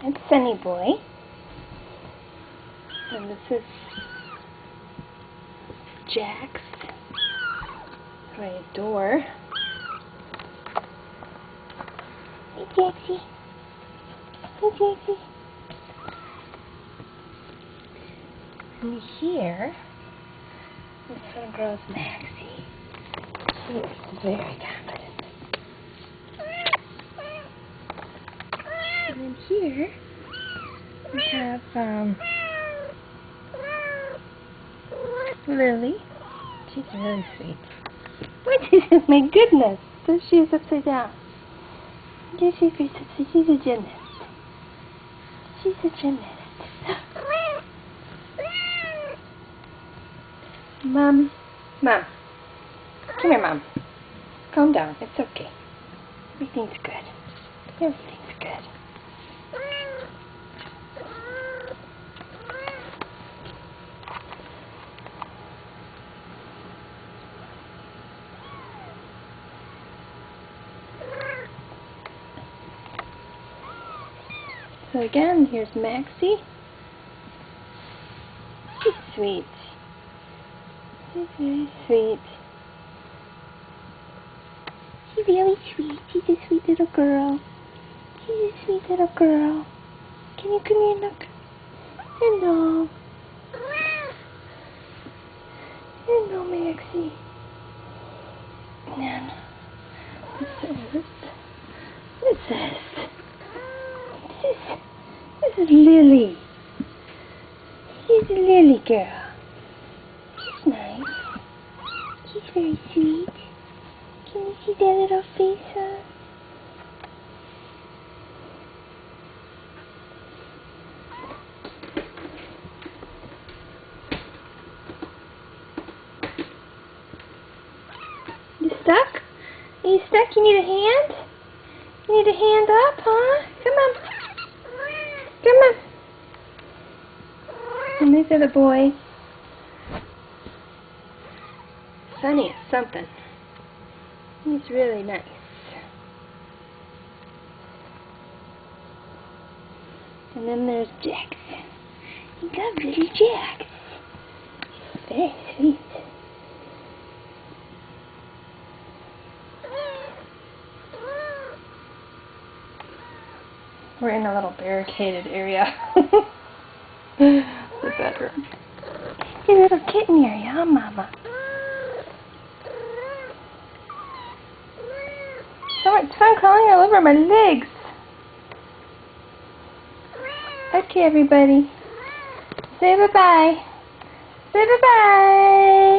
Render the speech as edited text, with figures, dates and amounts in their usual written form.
That's Sunny Boy. And this is Jax, who I adore. Hey, Jaxie. Hey, Jaxie. And here, this little girl's Maxie. She is very confident. And then here, we have Lily. She's really sweet. What is it? My goodness! So she's upside down. She's a gymnast. She's a gymnast. Mom. Mom. Come here, Mom. Calm down. It's okay. Everything's good. Everything's good. So again, here's Maxie. She's sweet. She's very sweet. She's really sweet. She's a sweet little girl. She's a sweet little girl. Can you come here, look? Hello. Hello, Maxie. Now, what's this? This is Lily. She's a Lily girl. She's nice. She's very sweet. Can you see that little face, huh? You stuck? Are you stuck? You need a hand? You need a hand up, huh? Come on. Come on. And these are the boys. Sunny is something. He's really nice. And then there's Jax. You got little Jax. He's very sweet. We're in a little barricaded area. The bedroom. Your little kitten area, huh, Mama? So much fun crawling all over my legs. Okay, everybody. Say bye-bye. Say bye-bye.